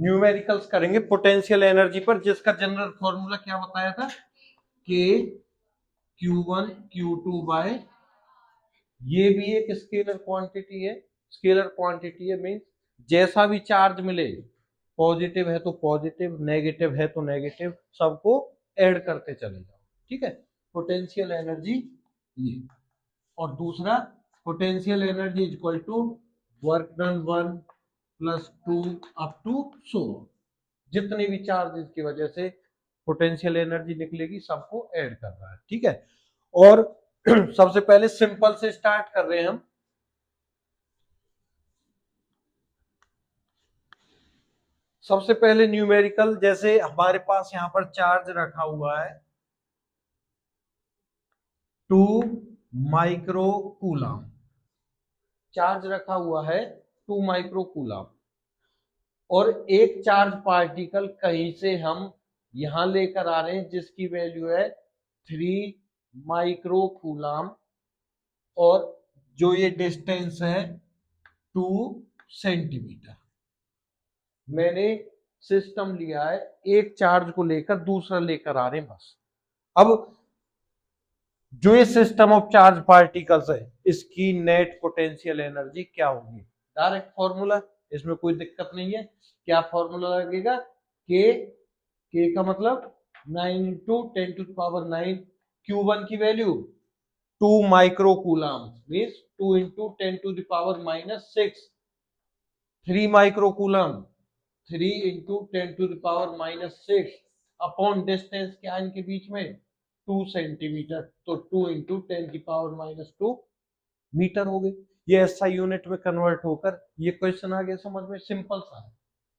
Numericals करेंगे potential energy पर, जिसका जनरल फॉर्मूला क्या बताया था, के Q1 Q2 बाय, ये भी एक स्केलर क्वांटिटी है, स्केलर क्वांटिटी है मींस जैसा भी चार्ज मिले, पॉजिटिव है तो पॉजिटिव, नेगेटिव है तो नेगेटिव, सबको ऐड करते चले जाओ, ठीक है। पोटेंशियल एनर्जी ये, और दूसरा potential energy is equal to work done 1 plus 2 up to so, जितनी भी चार्जेस की वजह से पोटेंशियल एनर्जी निकलेगी सबको ऐड कर रहा है, ठीक है। और सबसे पहले सिंपल से स्टार्ट कर रहे हैं हम। सबसे पहले न्यूमेरिकल, जैसे हमारे पास यहां पर चार्ज रखा हुआ है 2 माइक्रो कूलम, चार्ज रखा हुआ है 2 माइक्रो कूलम, और एक चार्ज पार्टिकल कहीं से हम यहां लेकर आ रहे हैं जिसकी वैल्यू है 3 माइक्रो कूलम, और जो ये डिस्टेंस है 2 सेंटीमीटर। मैंने सिस्टम लिया है, एक चार्ज को लेकर दूसरा लेकर आ रहे हैं बस। अब जो ये सिस्टम ऑफ चार्ज पार्टिकल्स है, इसकी नेट पोटेंशियल एनर्जी क्या होगी, डायरेक्ट फॉर्मूला, इसमें कोई दिक्कत नहीं है। क्या फॉर्मूला लगेगा, के का मतलब 9 इंटू 10 टू पावर 9, Q1 की value 2 micro coulomb means 2 into 10 to the power -6, 3 micro coulomb 3 into 10 to the power -6 upon distance क्या है इनके बीच में 2 सेंटीमीटर, तो 2 इंटू 10 की पावर -2 मीटर हो गई। ये SI यूनिट में कन्वर्ट होकर ये क्वेश्चन आ गया समझ में, सिंपल सा है,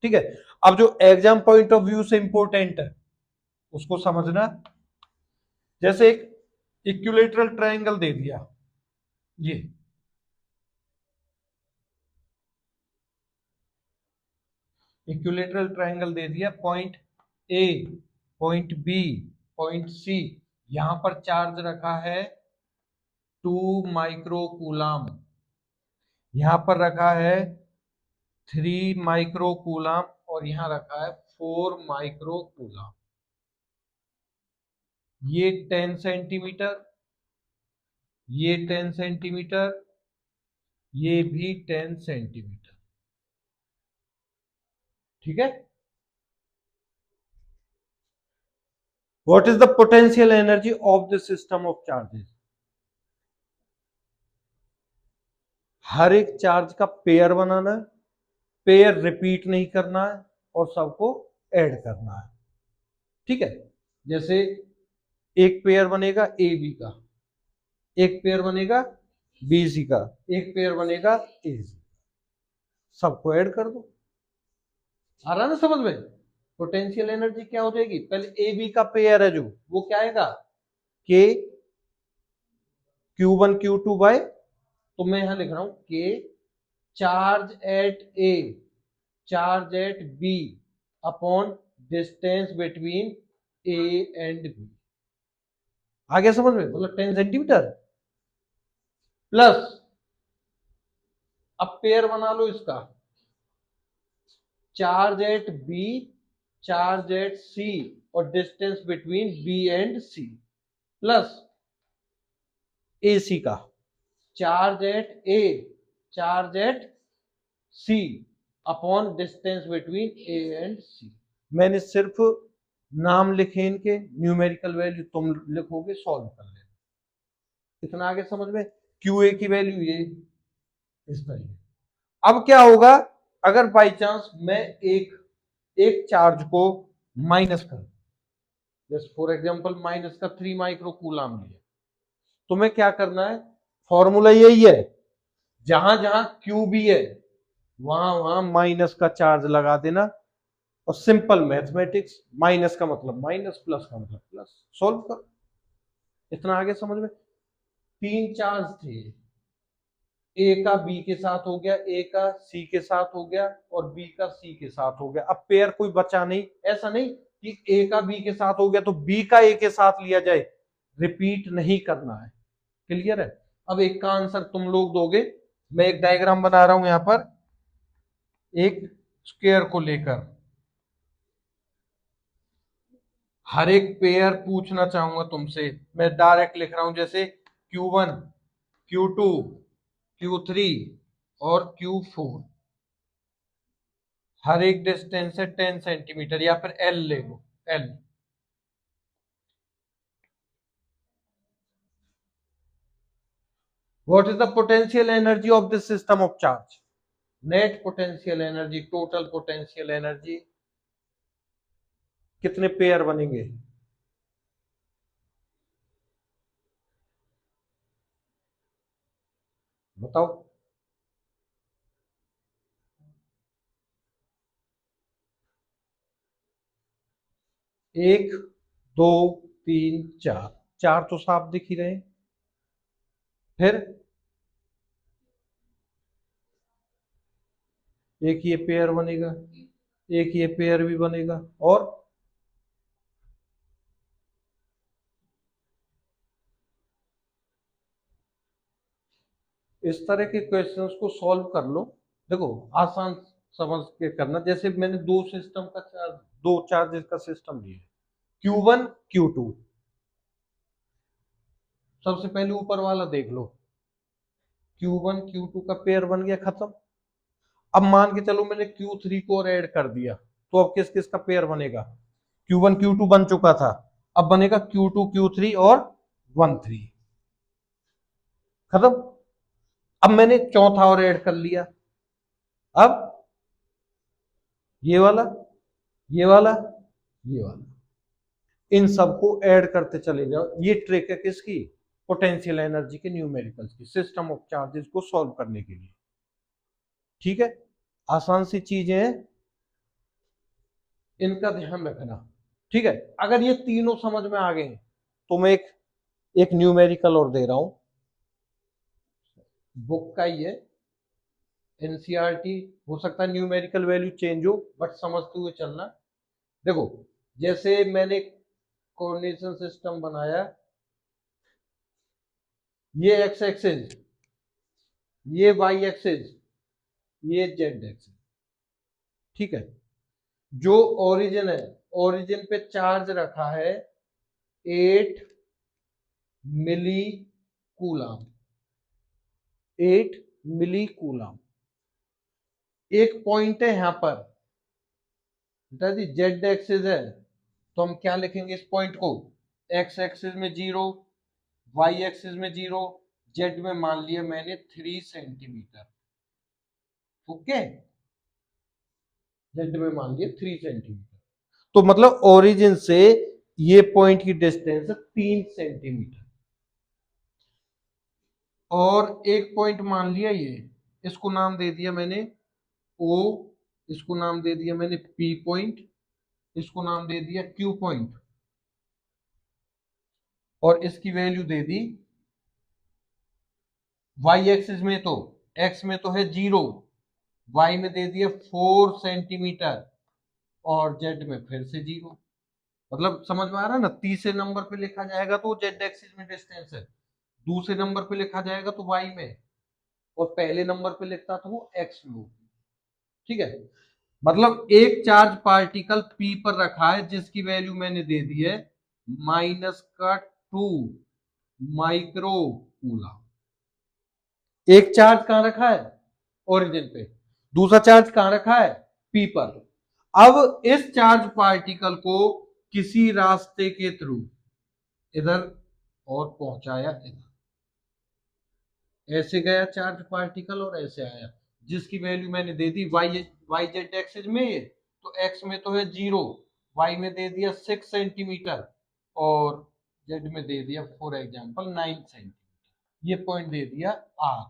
ठीक है। अब जो एग्जाम पॉइंट ऑफ व्यू से इंपॉर्टेंट है उसको समझना। जैसे एक इक्विलेटरल ट्रायंगल दे दिया, ये इक्विलेटरल ट्रायंगल दे दिया, point A, point B, point C, यहां पर चार्ज रखा है 2 माइक्रो कूलम, यहां पर रखा है 3 माइक्रो कूलम, और यहां रखा है 4 माइक्रो कूलम। ये 10 सेंटीमीटर, ये 10 सेंटीमीटर, ये भी 10 सेंटीमीटर, ठीक है। What is the potential energy of the system of charges, हर एक चार्ज का पेयर बनाना है, पेयर रिपीट नहीं करना है, और सबको ऐड करना है, ठीक है। जैसे एक पेयर बनेगा ए बी का, एक पेयर बनेगा बी सी का, एक पेयर बनेगा ए सी, सबको ऐड कर दो, आ रहा ना समझ में। पोटेंशियल एनर्जी क्या हो जाएगी, पहले ए बी का पेयर है जो, वो क्या आएगा, के Q1 Q2 बाय, तो मैं यहां लिख रहा हूं के charge at A, charge at B upon distance between A and B, आ गया समझ में, मतलब 10 सेंटीमीटर प्लस, अब पेयर बना लो इसका, charge at B, charge at C, और distance between B and C, plus A C का charge at A, charge at C upon distance between A and C. मैंने सिर्फ नाम लिखे इनके, न्यूमेरिकल वैल्यू तुम लिखोगे, सॉल्व कर लेना, इतना आगे समझ में। QA की वैल्यू ये इस तरीके। अब क्या होगा, अगर बाई चांस मैं एक चार्ज को माइनस कर, जैसे फॉर एग्जांपल माइनस का 3 माइक्रो कूलम लिया, तुम्हें क्या करना है, फॉर्मूला यही है, जहां जहां QB है वहां वहां माइनस का चार्ज लगा देना, और सिंपल मैथमेटिक्स, माइनस का मतलब माइनस, प्लस का मतलब प्लस, सॉल्व कर, इतना आगे समझ में। 3 चार्ज थे, ए का बी के साथ हो गया, ए का सी के साथ हो गया, और बी का सी के साथ हो गया, अब पेयर कोई बचा नहीं, ऐसा नहीं कि ए का बी के साथ हो गया तो बी का ए के साथ लिया जाए, रिपीट नहीं करना है, क्लियर है। अब एक का आंसर तुम लोग दोगे, मैं एक डायग्राम बना रहा हूं यहां पर, एक स्क्वायर को लेकर, हर एक पेयर पूछना चाहूंगा तुमसे, मैं डायरेक्ट लिख रहा हूं, जैसे Q1, Q2, Q3 और Q4, हर एक डिस्टेंस है 10 सेंटीमीटर, या फिर L ले लो, L। What is the potential energy of this system of charge? Net potential energy, total potential energy, कितने पेयर बनेंगे? बताओ। 1, 2, 3, 4, चार तो साफ दिख ही रहे। फिर एक ये पेयर बनेगा, एक ये पेयर भी बनेगा, और इस तरह के क्वेश्चंस को सॉल्व कर लो। देखो, आसान समझ के करना। जैसे मैंने दो सिस्टम का चार्ज, दो चार्जेस का सिस्टम लिया, Q1, Q2। सबसे पहले ऊपर वाला देख लो, Q1, Q2 का पेयर बन गया, खत्म। अब मान के चलो मैंने Q3 को और ऐड कर दिया, तो अब किस किस का पेयर बनेगा? Q1, Q2 बन चुका था, अब बनेगा Q2, Q3 और 1, 3, खत्म। अब मैंने चौथा और ऐड कर लिया, अब ये वाला, ये वाला, ये वाला, इन सबको ऐड करते चले जाओ। ये ट्रिक है किसकी? पोटेंशियल एनर्जी के न्यूमेरिकल्स की, सिस्टम ऑफ चार्जेस को सॉल्व करने के लिए। ठीक है, आसान सी चीजें हैं, इनका ध्यान रखना। ठीक है, अगर ये तीनों समझ में आ गए तो मैं एक न्यूमेरिकल और दे रहा हूं, बुक का ही है, एनसीईआरटी। हो सकता है न्यूमेरिकल वैल्यू चेंज हो, बट समझते हुए चलना। देखो, जैसे मैंने कोऑर्डिनेशन सिस्टम बनाया, ये एक्स एक्सिस, ये वाई एक्सिस, ये जेड एक्सिस। ठीक है, जो ओरिजिन है, ओरिजिन पे चार्ज रखा है 8 मिली कूलम, 8 मिली कूलम। एक पॉइंट है यहां पर, जी जेड एक्सिस है, तो हम क्या लिखेंगे इस पॉइंट को? एक्स एक्सिस में 0, वाई एक्सिस में 0, जेड में मान लिया मैंने 3 सेंटीमीटर। ओके, जेड में मान लिया 3 सेंटीमीटर, तो मतलब ओरिजिन से ये पॉइंट की डिस्टेंस है 3 सेंटीमीटर। और एक पॉइंट मान लिया ये, इसको नाम दे दिया मैंने O, इसको नाम दे दिया मैंने P पॉइंट, इसको नाम दे दिया Q पॉइंट, और इसकी वैल्यू दे दी y एक्सिस में, तो x में तो है 0, y में दे दिया 4 सेंटीमीटर, और z में फिर से 0। मतलब समझ में आ रहा है ना? तीसरे नंबर पे लिखा जाएगा तो z एक्सिस में डिस्टेंस है, दूसरे नंबर पे लिखा जाएगा तो y में, और पहले नंबर पे लिखता तो वो x में। ठीक है, मतलब एक चार्ज पार्टिकल P पर रखा है जिसकी वैल्यू मैंने दे दी है -2 माइक्रो कूलम। एक चार्ज कहां रखा है? ओरिजिन पे। दूसरा चार्ज कहां रखा है? P पर। अब इस चार्ज पार्टिकल को किसी रास्ते के थ्रू इधर और पहुंचाया, इधर ऐसे गया चार्ज पार्टिकल और ऐसे आया, जिसकी वैल्यू मैंने दे दी वाई जेड एक्सिस में, तो एक्स में तो है 0, वाई में दे दिया 6 सेंटीमीटर, और जेड में दे दिया फॉर एग्जांपल 9 सेंटीमीटर। ये पॉइंट दे दिया आर।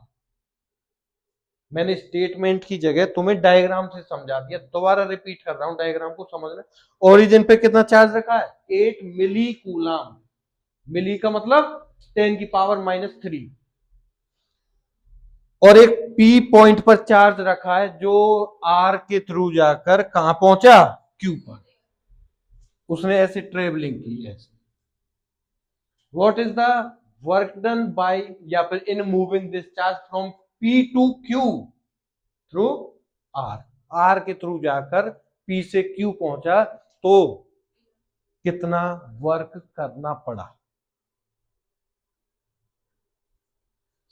मैंने स्टेटमेंट की जगह तुम्हें डायग्राम से समझा दिया, दोबारा रिपीट कर रहा हूं डायग्राम को समझना। ओरिजिन पे कितना चार्ज रखा है? 8 मिली कूलम, मिली का मतलब 10 की पावर -3, और एक P पॉइंट पर चार्ज रखा है जो R के थ्रू जाकर कहां पहुंचा? Q पर। उसने ऐसे ट्रेवलिंग की है। What is the work done by, या फिर in moving this charge from P to Q through R, R के थ्रू जाकर P से Q पहुंचा, तो कितना वर्क करना पड़ा।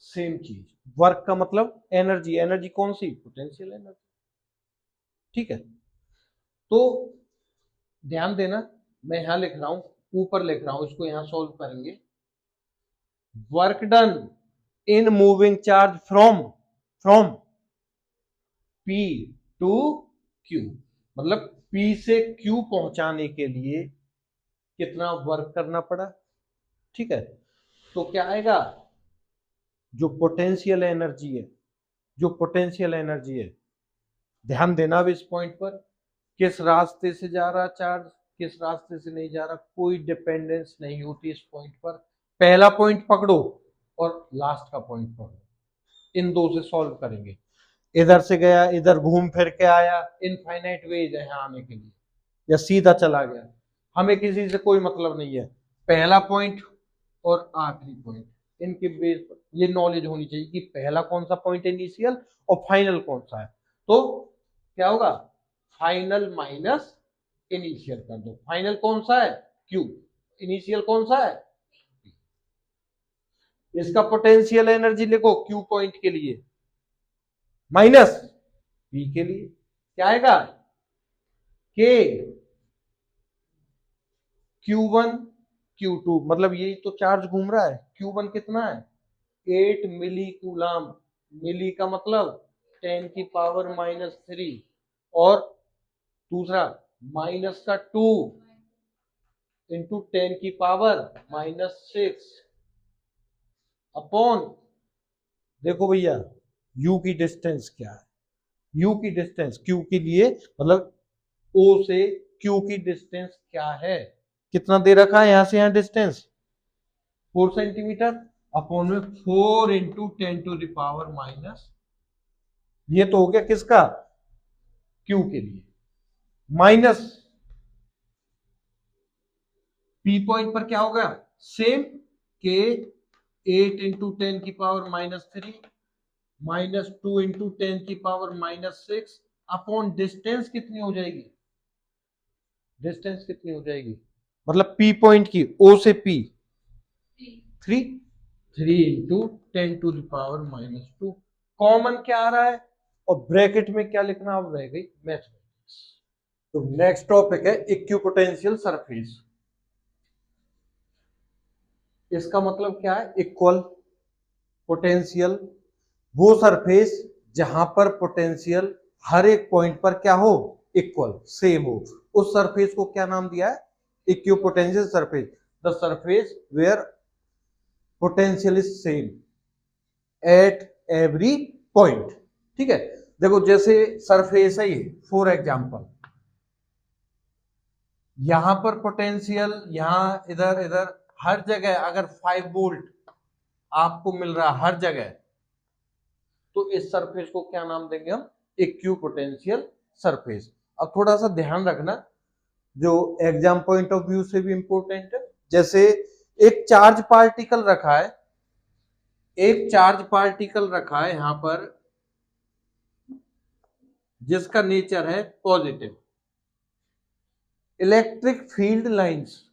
सेम चीज, वर्क का मतलब एनर्जी, एनर्जी कौन सी, पोटेंशियल एनर्जी। ठीक है, तो ध्यान देना, मैं यहां लिख रहा हूं, ऊपर लिख रहा हूं, इसको यहां सॉल्व करेंगे। Work done in moving charge from P to Q, मतलब P से Q पहुंचाने के लिए कितना वर्क करना पड़ा। ठीक है, तो क्या आएगा, जो पोटेंशियल एनर्जी है, जो पोटेंशियल एनर्जी है, ध्यान देना अब इस पॉइंट पर, किस रास्ते से जा रहा चार्ज, किस रास्ते से नहीं जा रहा, कोई डिपेंडेंस नहीं होती इस पॉइंट पर। पहला पॉइंट पकड़ो और लास्ट का पॉइंट पकड़ो, इन दो से सॉल्व करेंगे। इधर से गया, इधर घूम फिर के आया, इनफाइनाइट वेज है यहाँ आने के लिए, या सीधा चला गया, हमें किसी से कोई मतलब नहीं है। पहला पॉइंट और आखिरी पॉइंट, इनके बेस पर ये नॉलेज होनी चाहिए कि पहला कौन सा पॉइंट इनिशियल और फाइनल कौन सा है। तो क्या होगा, फाइनल माइनस इनिशियल कर दो। फाइनल कौन सा है, Q, इनिशियल कौन सा है, इसका पोटेंशियल एनर्जी लिखो Q पॉइंट के लिए, माइनस P के लिए क्या आएगा, K Q1 Q2, मतलब यही तो चार्ज घूम रहा है। Q1 कितना है, 8 मिली कूलाम, मिली का मतलब 10 की पावर -3, और दूसरा माइनस का 2 इंटू 10 की पावर -6 अपॉन, देखो भैया U की डिस्टेंस क्या है, U की डिस्टेंस Q के लिए, मतलब O से Q की डिस्टेंस क्या है, कितना दे रखा है यहां से यहां डिस्टेंस 4 सेंटीमीटर, अपॉन में 4 इंटू 10⁻⁻, ये तो हो गया किसका, Q के लिए, माइनस P पॉइंट पर क्या होगा, same K 8 into 10⁻³ -2 into 10⁻⁻6 upon distance कितनी हो जाएगी, डिस्टेंस कितनी हो जाएगी, मतलब P पॉइंट की, O से P 3 इंटू 10⁻²। कॉमन क्या आ रहा है, और ब्रैकेट में क्या लिखना अब रह गई मैथमेटिक्स। तो नेक्स्ट टॉपिक है इक्विपोटेंशियल सरफेस। इसका मतलब क्या है, इक्वल पोटेंशियल, वो सरफेस जहां पर पोटेंशियल हर एक पॉइंट पर क्या हो, इक्वल सेम हो, उस सरफेस को क्या नाम दिया है, equipotential surface, the surface where potential is same at every point. ठीक है, देखो जैसे सरफेस है ये, फॉर एग्जांपल यहां पर पोटेंशियल, यहां इधर इधर हर जगह अगर 5 वोल्ट आपको मिल रहा हर जगह, तो इस सरफेस को क्या नाम देंगे हम, इक्विपोटेंशियल सरफेस। अब थोड़ा सा ध्यान रखना, जो एग्जाम पॉइंट ऑफ व्यू से भी इंपॉर्टेंट है, जैसे एक चार्ज पार्टिकल रखा है, एक चार्ज पार्टिकल रखा है यहां पर, जिसका नेचर है पॉजिटिव, इलेक्ट्रिक फील्ड लाइंस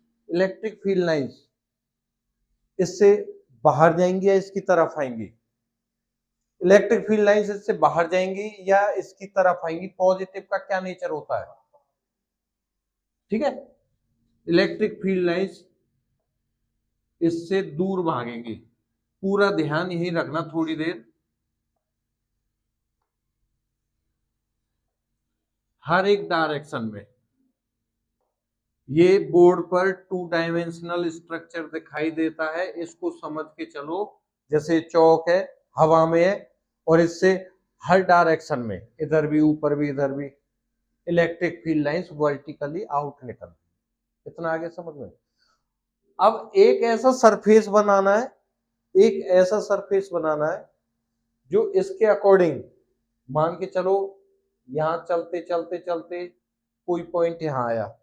इससे बाहर जाएंगी या इसकी तरफ आएंगी, इलेक्ट्रिक फील्ड लाइंस इससे बाहर जाएंगी या इसकी तरफ आएंगी, पॉजिटिव का क्या नेचर होता है। ठीक है, इलेक्ट्रिक फील्ड लाइंस इससे दूर भागेंगी, पूरा ध्यान यही रखना थोड़ी देर, हर एक डायरेक्शन में। ये बोर्ड पर 2 डायमेंशनल स्ट्रक्चर दिखाई देता है, इसको समझ के चलो, जैसे चौक है, हवा में है, और इससे हर डायरेक्शन में, इधर भी ऊपर भी इधर भी, electric field lines vertically out निकल, इतना आगे समझ में। अब एक ऐसा सरफेस बनाना है, एक ऐसा सरफेस बनाना है जो इसके अकॉर्डिंग, मान के चलो यहां चलते चलते चलते कोई पॉइंट यहां आया,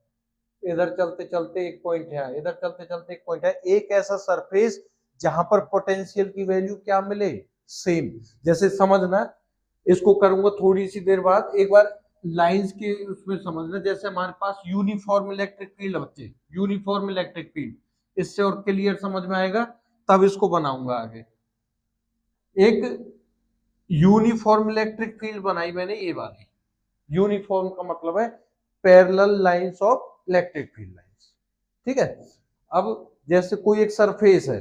इधर चलते चलते एक पॉइंट है, इधर चलते चलते एक पॉइंट है, एक ऐसा सरफेस जहां पर पोटेंशियल की वैल्यू क्या मिले, सेम। जैसे समझना, इसको करूंगा थोड़ी सी देर बाद, एक बार लाइंस के उसमें समझना, जैसे हमारे पास यूनिफॉर्म इलेक्ट्रिक फील्ड बच्चे, यूनिफॉर्म इलेक्ट्रिक फील्ड, इससे और क्लियर समझ में आएगा, तब इसको बनाऊंगा आगे। एक यूनिफॉर्म इलेक्ट्रिक फील्ड बनाई मैंने, ये वाली यूनिफॉर्म का मतलब है parallel lines of electric field lines, ठीक है। अब जैसे कोई एक सरफेस है,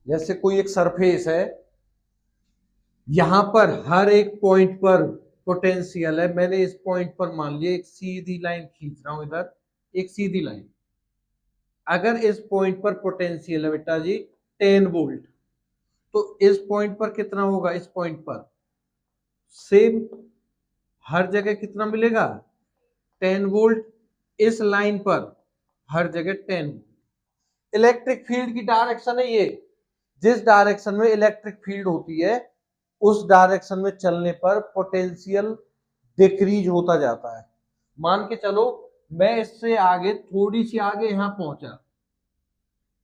जैसे कोई एक सरफेस है, यहां पर हर एक पॉइंट पर पोटेंशियल है। मैंने इस पॉइंट पर मान लिया एक सीधी लाइन खींच रहा हूं, इधर एक सीधी लाइन। अगर इस पॉइंट पर पोटेंशियल है बेटा जी 10 वोल्ट, तो इस पॉइंट पर कितना होगा, इस पॉइंट पर सेम हर जगह कितना मिलेगा 10 वोल्ट। इस लाइन पर हर जगह 10 वोल्ट। इलेक्ट्रिक फील्ड की डायरेक्शन है ये, जिस डायरेक्शन में इलेक्ट्रिक फील्ड होती है उस डायरेक्शन में चलने पर पोटेंशियल डिक्रीज होता जाता है। मान के चलो मैं इससे आगे थोड़ी सी आगे यहां पहुंचा,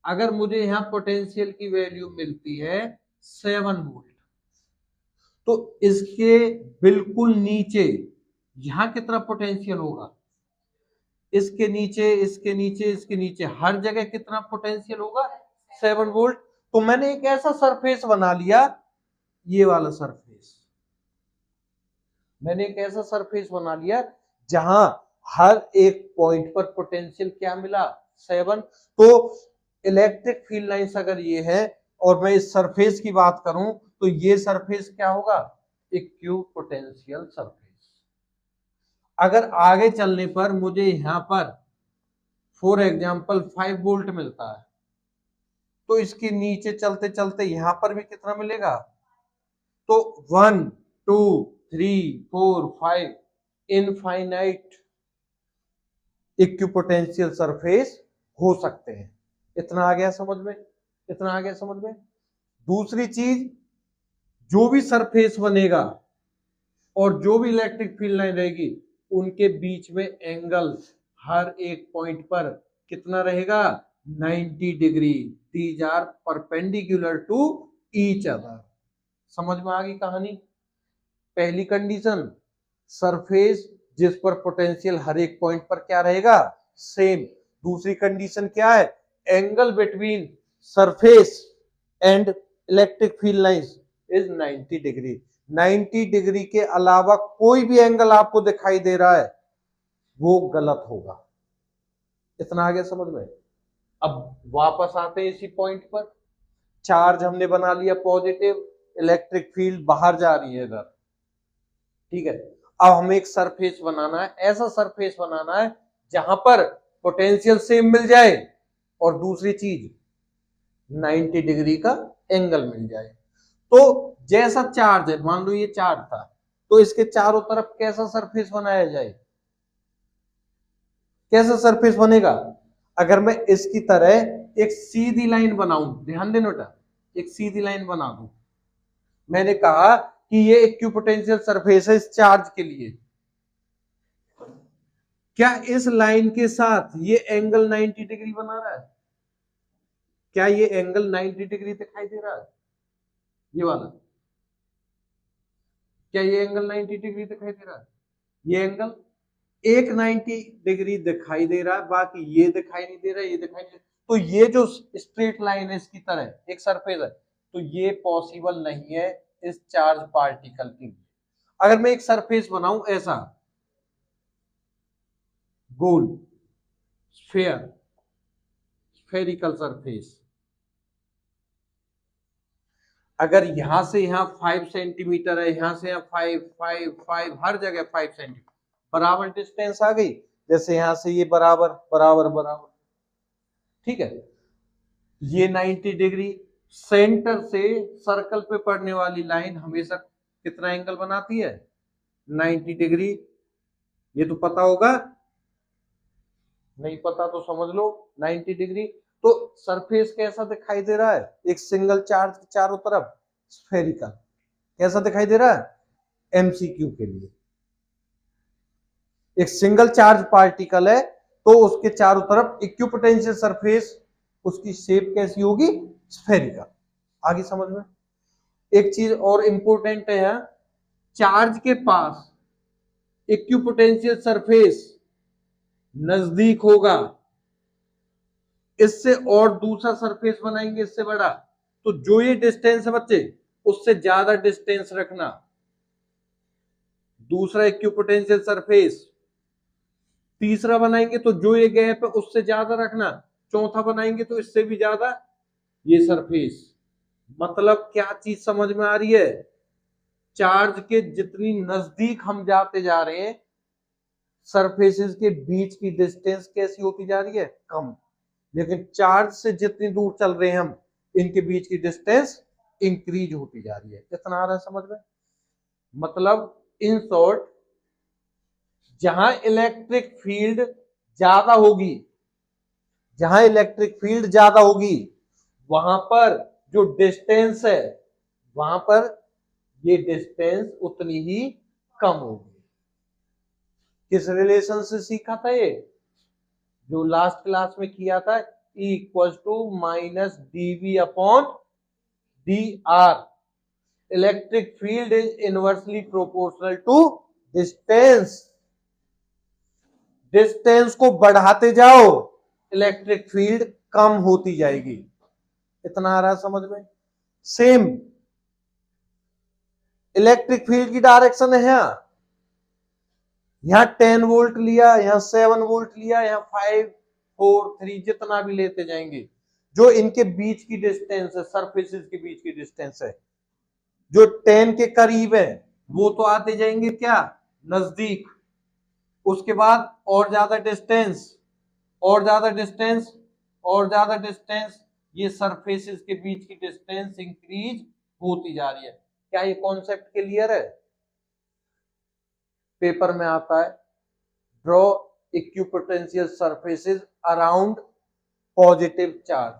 अगर मुझे यहां पोटेंशियल की वैल्यू मिलती है 7 वोल्ट, तो इसके बिल्कुल नीचे यहां कितना पोटेंशियल होगा, इसके नीचे, इसके नीचे, इसके नीचे, हर जगह कितना पोटेंशियल होगा 7 वोल्ट। तो मैंने एक ऐसा सरफेस बना लिया, ये वाला सरफेस, मैंने एक ऐसा सरफेस बना लिया जहां हर एक पॉइंट पर पोटेंशियल क्या मिला 7। तो इलेक्ट्रिक फील्ड लाइंस अगर ये है और मैं इस सरफेस की बात करूं, तो ये सरफेस क्या होगा, इक्विपोटेंशियल पोटेंशियल सरफेस। अगर आगे चलने पर मुझे यहां पर फॉर एग्जांपल 5 वोल्ट मिलता है, तो इसके नीचे चलते चलते यहां पर भी कितना मिलेगा, तो 1 2 3 4 5 इनफाइनाइट इक्विपोटेंशियल सरफेस हो सकते हैं। इतना आ गया समझ में, इतना आ गया समझ में। दूसरी चीज, जो भी सरफेस बनेगा और जो भी इलेक्ट्रिक फील्ड लाइन रहेगी, उनके बीच में एंगल हर एक पॉइंट पर कितना रहेगा 90 degree. These are perpendicular to each other. समझ में आ गई कहानी। पहली कंडीशन, सरफेस जिस पर पोटेंशियल हर एक पॉइंट पर क्या रहेगा सेम। दूसरी कंडीशन क्या है, angle between surface and electric field lines is 90 degree. 90 degree के अलावा कोई भी एंगल आपको दिखाई दे रहा है वो गलत होगा। इतना आ गया समझ में। अब वापस आते हैं इसी पॉइंट पर, चार्ज हमने बना लिया पॉजिटिव, इलेक्ट्रिक फील्ड बाहर जा रही है इधर, ठीक है। अब हमें एक सरफेस बनाना है, ऐसा सरफेस बनाना है जहां पर पोटेंशियल सेम मिल जाए और दूसरी चीज 90 डिग्री का एंगल मिल जाए। तो जैसा चार्ज है, मान लो ये चार्ज था, तो इसके चारों तरफ कैसा सरफेस बनाया जाए, कैसा सरफेस बनेगा। अगर मैं इसकी तरह एक सीधी लाइन बनाऊं, ध्यान देना बेटा, एक सीधी लाइन बना दूं, मैंने कहा कि ये इक्विपोटेंशियल सरफेस है इस चार्ज के लिए, क्या इस लाइन के साथ ये एंगल 90 डिग्री बना रहा है, क्या ये एंगल 90 डिग्री दिखाई दे रहा है, ये वाला, क्या ये एंगल 90 डिग्री दिखाई दे रहा है, ये एंगल एक 90 डिग्री दिखाई दे रहा है, बाकी ये दिखाई नहीं दे रहा है, ये दिखाई नहीं। तो ये जो स्ट्रेट लाइन है इसकी तरह एक सरफेस है, तो ये पॉसिबल नहीं है इस चार्ज पार्टिकल के लिए। अगर मैं एक सरफेस बनाऊं ऐसा गोल स्फेयर, स्फेरिकल सरफेस, अगर यहां से यहां 5 सेंटीमीटर है, यहां से यहां 5 5 5, हर जगह 5 सेंटीमीटर, बराबर डिस्टेंस आ गई, जैसे यहां से ये बराबर बराबर बराबर, ठीक है। ये 90 डिग्री, सेंटर से सर्कल पे पड़ने वाली लाइन हमेशा कितना एंगल बनाती है 90 डिग्री। ये तो पता होगा, नहीं पता तो समझ लो 90 डिग्री। तो सरफेस कैसा दिखाई दे रहा है, एक सिंगल चार्ज के चारों तरफ स्फेरिकल, कैसा दिखाई दे रहा है एमसीक्यू के लिए। एक सिंगल चार्ज पार्टिकल है तो उसके चारों तरफ इक्विपोटेंशियल सरफेस, उसकी शेप कैसी होगी स्फेरिकल। आगे समझ में। एक चीज और इंपॉर्टेंट है, चार्ज के पास इक्विपोटेंशियल सरफेस नजदीक होगा, इससे और दूसरा सरफेस बनाएंगे इससे बड़ा, तो जो ये डिस्टेंस है बच्चे उससे ज्यादा डिस्टेंस रखना। दूसरा इक्विपोटेंशियल सरफेस, तीसरा बनाएंगे तो जो ये गैप है उससे ज्यादा रखना, चौथा बनाएंगे तो इससे भी ज्यादा ये सरफेस। मतलब क्या चीज समझ में आ रही है? चार्ज के जितनी नजदीक हम जाते जा रहे हैं, सरफेसेस के बीच की डिस्टेंस कैसी होती जा रही है? कम। लेकिन चार्ज से जितनी दूर चल रहे हैं हम, इनके बीच की डिस्टेंस इंक्रीज होती जा रही है। कितना आ रहा है समझ में? मतलब इन शॉर्ट, जहां इलेक्ट्रिक फील्ड ज्यादा होगी, जहां इलेक्ट्रिक फील्ड ज्यादा होगी, वहां पर जो डिस्टेंस है, वहां पर ये डिस्टेंस उतनी ही कम होगी। किस रिलेशन से सीखा था ये? जो लास्ट क्लास में किया था, E equal to minus dV upon dr। Electric field is inversely proportional to distance. Distance को बढ़ाते जाओ, इलेक्ट्रिक फील्ड कम होती जाएगी। इतना आ रहा समझ में? सेम इलेक्ट्रिक फील्ड की डायरेक्शन है, यहां 10 वोल्ट लिया, यहां 7 वोल्ट लिया, यहां 5 4 3 जितना भी लेते जाएंगे, जो इनके बीच की डिस्टेंस है, सरफेसेस के बीच की डिस्टेंस है, जो 10 के करीब है, वो तो आते जाएंगे क्या? नजदीक। उसके बाद और ज्यादा डिस्टेंस, और ज्यादा डिस्टेंस, और ज्यादा डिस्टेंस, ये सरफेसेस के बीच की डिस्टेंस इंक्रीज होती जा रही है। क्या ये कॉन्सेप्ट क्लियर है? पेपर में आता है, draw equipotential surfaces around positive charge.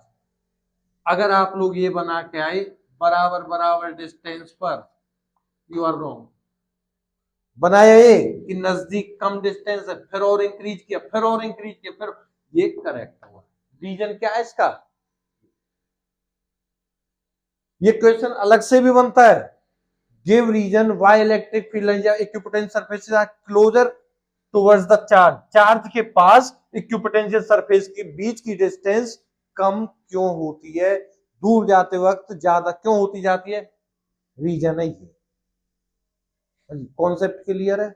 अगर आप लोग ये बना के आए बराबर बराबर डिस्टेंस पर, यू आर रॉन्ग। बनाया ये कि नजदीक कम डिस्टेंस है, फिर और इंक्रीज किया, फिर और इंक्रीज किया, फिर ये करेक्ट हुआ। रीजन क्या है इसका? ये क्वेश्चन अलग से भी बनता है। Give reason why electric field या equipotential surfaces are closer towards the charge. Charge के पास इक्विपोटेंशियल सरफेस के बीच की डिस्टेंस कम क्यों होती है? दूर जाते वक्त ज्यादा क्यों होती जाती है? रीजन है ये। कॉन्सेप्ट क्लियर है?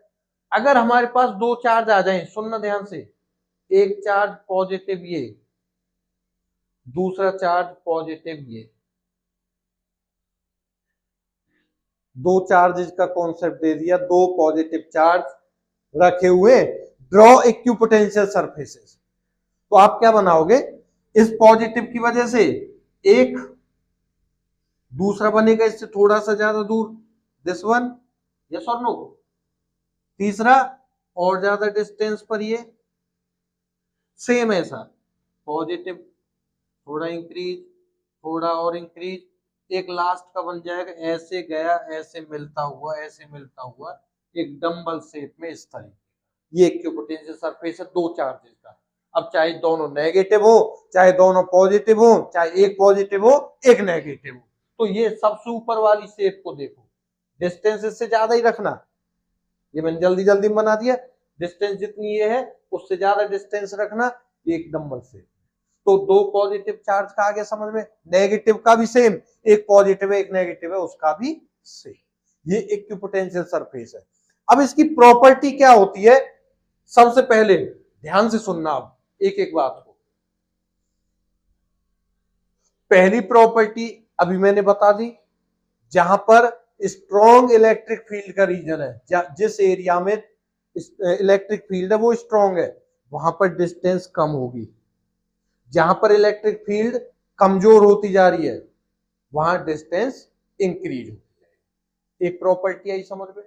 अगर हमारे पास दो चार्ज आ जाएं, सुनना ध्यान से, एक चार्ज पॉजिटिव ये, दूसरा चार्ज पॉजिटिव ये, दो चार्जेस का कॉन्सेप्ट दे दिया, दो पॉजिटिव चार्ज रखे हुए, ड्रॉ इक्विपोटेंशियल सरफेसेस। तो आप क्या बनाओगे? इस पॉजिटिव की वजह से एक, दूसरा बनेगा इससे थोड़ा सा ज्यादा दूर, दिस वन, यस और नो, तीसरा और ज्यादा डिस्टेंस पर ये, सेम ऐसा पॉजिटिव थोड़ा इंक्रीज, थोड़ा और इंक्रीज, एक लास्ट का बन जाएगा ऐसे गया, ऐसे मिलता हुआ, ऐसे मिलता हुआ, एक डंबल शेप में इस तरीके। ये इक्विपोटेंशियल सरफेस है दो चार्जेस का। अब चाहे दोनों नेगेटिव हो, चाहे दोनों पॉजिटिव हो, चाहे एक पॉजिटिव हो एक नेगेटिव हो, तो ये सबसे ऊपर वाली शेप को देखो, डिस्टेंस इससे ज्यादा ही रखना। ये मैंने जल्दी जल्दी बना दिया, डिस्टेंस जितनी ये है उससे ज्यादा डिस्टेंस रखना, एक डंबल शेप। तो दो पॉजिटिव चार्ज का आ गया समझ में, नेगेटिव का भी सेम, एक पॉजिटिव है एक नेगेटिव है उसका भी सेम। ये इक्विपोटेंशियल सरफेस है। अब इसकी प्रॉपर्टी क्या होती है? सबसे पहले ध्यान से सुनना, अब एक एक बात को। पहली प्रॉपर्टी अभी मैंने बता दी, जहां पर स्ट्रॉन्ग इलेक्ट्रिक फील्ड का रीजन है, जिस एरिया में इलेक्ट्रिक फील्ड है वो स्ट्रॉन्ग है, वहां पर डिस्टेंस कम होगी। जहां पर इलेक्ट्रिक फील्ड कमजोर होती जा रही है, वहां डिस्टेंस इंक्रीज होती है। एक प्रॉपर्टी आई समझ में।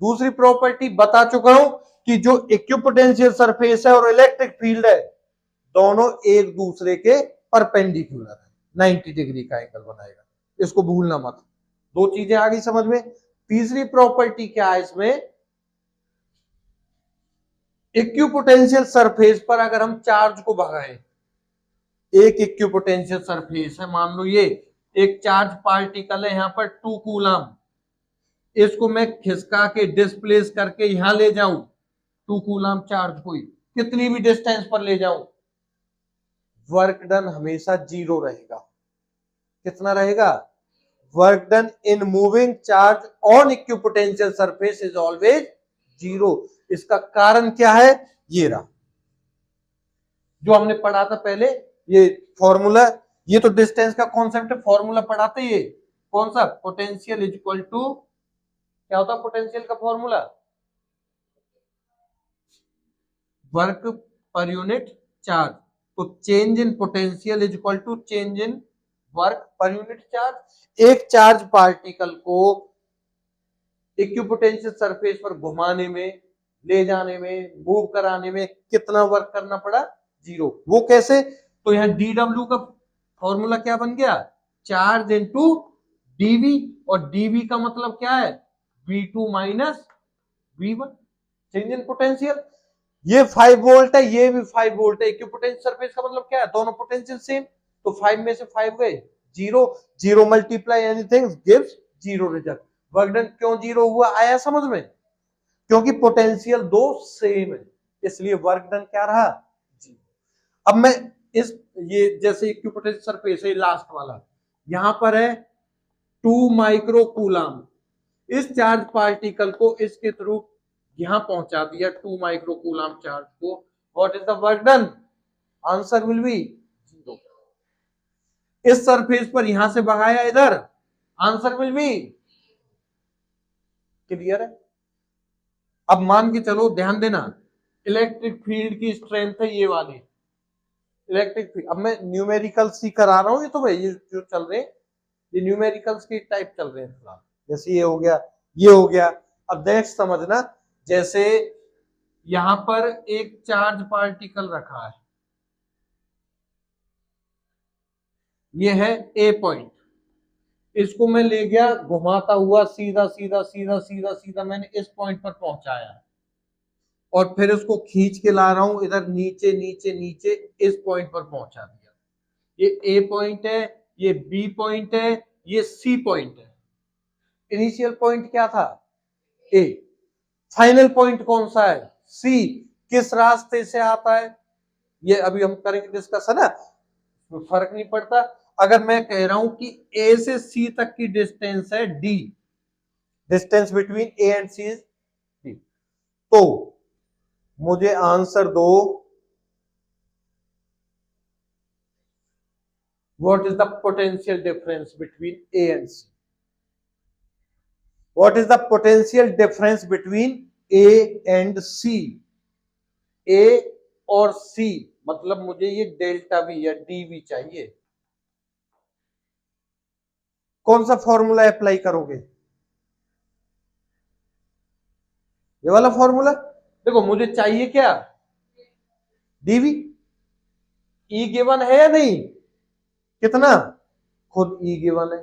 दूसरी प्रॉपर्टी बता चुका हूं कि जो इक्विपोटेंशियल सरफेस है और इलेक्ट्रिक फील्ड है, दोनों एक दूसरे के परपेंडिकुलर है, 90 डिग्री का एंगल बनाएगा, इसको भूलना मत। दो चीजें आ गई समझ में। तीसरी प्रॉपर्टी क्या है इसमें? इक्विपोटेंशियल सरफेस पर अगर हम चार्ज को भगाएं, एक इक्विपोटेंशियल सरफेस है, मान लो ये एक चार्ज पार्टिकल है यहां पर 2 कूलम, इसको मैं खिसका के डिस्प्लेस करके यहां ले जाऊं, 2 कूलम चार्ज को कितनी भी डिस्टेंस पर ले जाऊं, वर्क डन हमेशा 0 रहेगा। कितना रहेगा? Work done in moving charge on equipotential surface is always 0। इसका कारण क्या है? ये रहा जो हमने पढ़ा था पहले, ये फॉर्मूला, ये तो डिस्टेंस का कॉन्सेप्ट है, फॉर्मूला पढ़ाते ये कौन सा? पोटेंशियल इज इक्वल टू, क्या होता है पोटेंशियल का formula? Work per unit charge. तो change in potential is equal to change in work per unit charge. एक चार्ज पार्टिकल को इक्विपोटेंशियल सरफेस पर घुमाने में, ले जाने में, मूव कराने में कितना वर्क करना पड़ा? 0। वो कैसे? तो यहां dw का फॉर्मूला क्या बन गया? चार्ज इनटू dv, और dv का मतलब क्या है? v2 minus v1, change in potential. ये 5 वोल्ट है, ये भी 5 वोल्ट है। इक्विपोटेंशियल सरफेस का मतलब क्या है? दोनों पोटेंशियल सेम, तो 5 में से 5 गए 0, 0 multiply anything gives 0 result. Work done क्यों 0 हुआ? आया समझ में? क्योंकि पोटेंशियल दो सेम है, इसलिए वर्क डन क्या रहा? 0। अब मैं इस, ये जैसे इक्विपोटेंशियल सरफेस है लास्ट वाला, यहां पर है 2 माइक्रो कूलम। इस चार्ज पार्टिकल को इसके थ्रू यहां पहुंचा दिया 2 माइक्रो कूलम चार्ज को। What is the work done? Answer will be 0। इस सरफेस पर यहां से भगाया इधर, आंसर विल बी, क्लियर है? अब मान के चलो, ध्यान देना, इलेक्ट्रिक फील्ड की स्ट्रेंथ है ये वाली इलेक्ट्रिक फील्ड। अब मैं न्यूमेरिकल्स ही करा रहा हूं, ये तो भाई ये जो चल रहे हैं ये न्यूमेरिकल्स के टाइप चल रहे हैं फिलहाल। जैसे ये हो गया, ये हो गया। अब नेक्स्ट समझना, जैसे यहां पर एक चार्ज पार्टिकल रखा है, ये है ए पॉइंट, इसको मैं ले गया घुमाता हुआ सीधा सीधा सीधा सीधा सीधा, मैंने इस पॉइंट पर पहुंचाया और फिर उसको खींच के ला रहा हूं इधर नीचे नीचे नीचे, इस पॉइंट पर पहुंचा दिया। ये ए पॉइंट है, ये बी पॉइंट है, ये सी पॉइंट है। इनिशियल पॉइंट क्या था? ए। फाइनल पॉइंट कौन सा है? सी। किस रास्ते से आता है ये अभी हम करेंगे डिस्कशन है, फर्क नहीं पड़ता। अगर मैं कह रहा हूं कि ए से सी तक की डिस्टेंस है D, distance between A and C is D, तो मुझे आंसर दो, what is the potential difference between A and C? What is the potential difference between A and C? A और सी, मतलब मुझे ये डेल्टा वी या d V चाहिए। कौन सा फॉर्मूला अप्लाई करोगे? ये वाला फॉर्मूला। देखो मुझे चाहिए क्या? डीवी। ई गिवन है या नहीं? कितना? खुद ई गिवन है।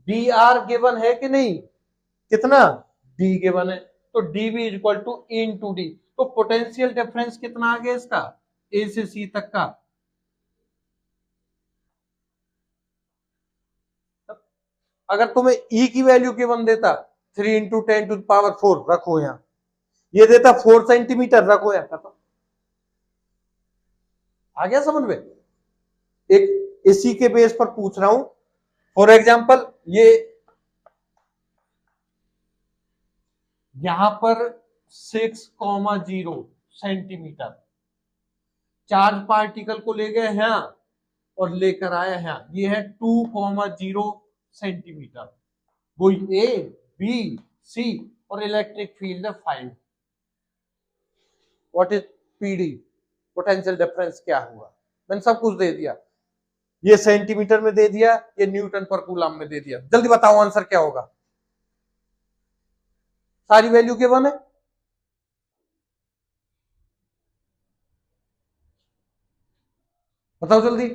डी आर गिवन है कि नहीं? कितना? डी गिवन है। तो DV is equal to E into D. तो पोटेंशियल डिफरेंस कितना आ गया इसका? ए से सी तक का। अगर तुम्हें ई की वैल्यू गिवन देता 3 इंटू 10 टू पावर 4 रखो यहां, ये देता 4 सेंटीमीटर रखो यहां, खत्म। आ गया समझ में? एक इसी के बेस पर पूछ रहा हूं। फॉर एग्जाम्पल ये यहां पर 6,0 सेंटीमीटर चार्ज पार्टिकल को ले गए हैं और लेकर आया है, ये है 2,0 सेंटीमीटर। वो ए बी सी और इलेक्ट्रिक फील्ड है 5। What is PD? Potential difference क्या हुआ? मैंने सब कुछ दे दिया, ये सेंटीमीटर में दे दिया, ये न्यूटन पर कूलम में दे दिया। जल्दी बताओ आंसर क्या होगा? सारी वैल्यू गिवन है। बताओ जल्दी।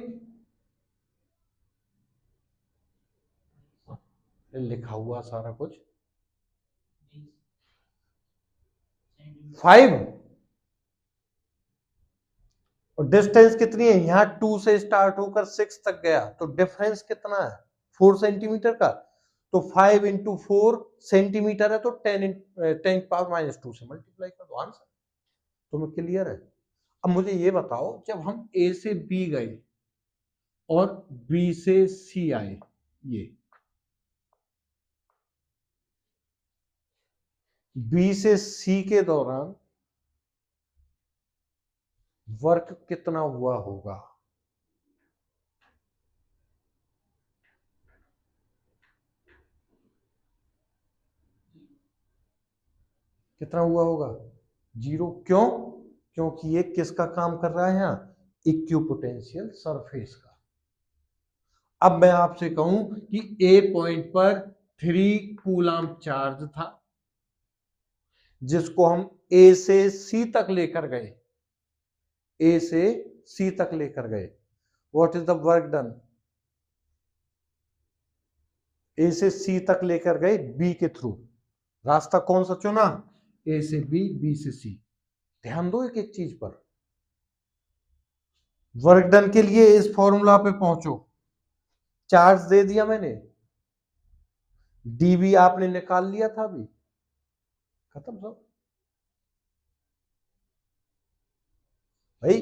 लिखा हुआ सारा कुछ 5 और डिस्टेंस कितनी है? यहां 2 से स्टार्ट होकर 6 तक गया, तो डिफरेंस कितना है? 4 सेंटीमीटर का। तो 5 इंटू 4 सेंटीमीटर है, तो 10 से मल्टीप्लाई कर दो, आंसर। तुम्हें क्लियर है? अब मुझे ये बताओ, जब हम ए से बी गए और बी से सी आए, ये बी से सी के दौरान वर्क कितना हुआ होगा? कितना हुआ होगा? 0। क्यों? क्योंकि ये किसका काम कर रहा है यहां? इक्विपोटेंशियल सरफेस का। अब मैं आपसे कहूं कि ए पॉइंट पर 3 कूलम चार्ज था, जिसको हम ए से सी तक लेकर गए, ए से सी तक लेकर गए। What is the work done? A से सी तक लेकर गए बी के थ्रू। रास्ता कौन सा चुना? ए से बी, बी से सी। ध्यान दो एक एक चीज पर। वर्क डन के लिए इस फॉर्मूला पे पहुंचो। चार्ज दे दिया मैंने, डीबी आपने निकाल लिया था अभी, खत्म सब भाई।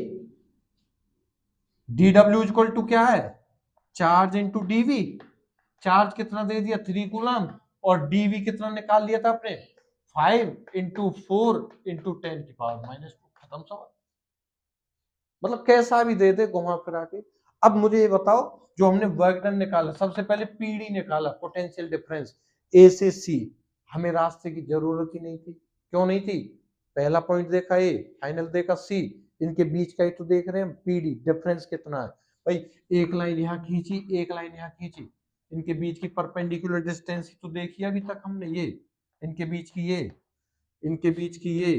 डीडब्ल्यू इक्वल टू क्या है? Charge into DV. चार्ज कितना दे दिया? 3 कूलम। और डीवी कितना निकाल लिया था आपने? 5 इंटू 4 इंटू 10⁻²। खत्म सवाल। मतलब कैसा भी दे दे घुमा फिरा के। अब मुझे ये बताओ, जो हमने वर्क डन निकाला, सबसे पहले पीडी निकाला, पोटेंशियल डिफरेंस ए से सी। हमें रास्ते की जरूरत ही नहीं थी। क्यों नहीं थी? पहला पॉइंट देखा ए, फाइनल देखा सी, इनके बीच का ही तो देख रहे हैं पीडी डिफरेंस कितना है भाई। एक लाइन यहाँ खींची, एक लाइन यहाँ खींची, इनके बीच की परपेंडिकुलर डिस्टेंस तो देखी अभी तक हमने, ये इनके बीच की, ये इनके बीच की, ये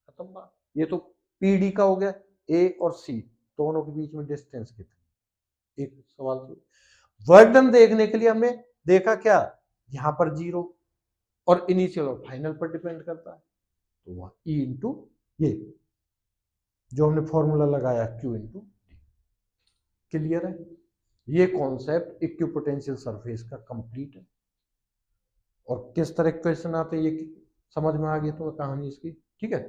खत्म बात। ये तो पीडी का हो गया। ए और सी दोनों के बीच में डिस्टेंस कितना? एक सवाल तो वर्क डन देखने के लिए हमने देखा क्या? यहां पर 0 और इनिशियल और फाइनल पर डिपेंड करता है, तो वहां ई इंटू ये जो हमने फॉर्मूला लगाया क्यू इंटू डी। क्लियर है? ये कॉन्सेप्ट इक्विपोटेंशियल सरफेस का कंप्लीट है। और किस तरह क्वेश्चन आते हैं ये समझ में आ गई तुम्हें कहानी इसकी? ठीक है।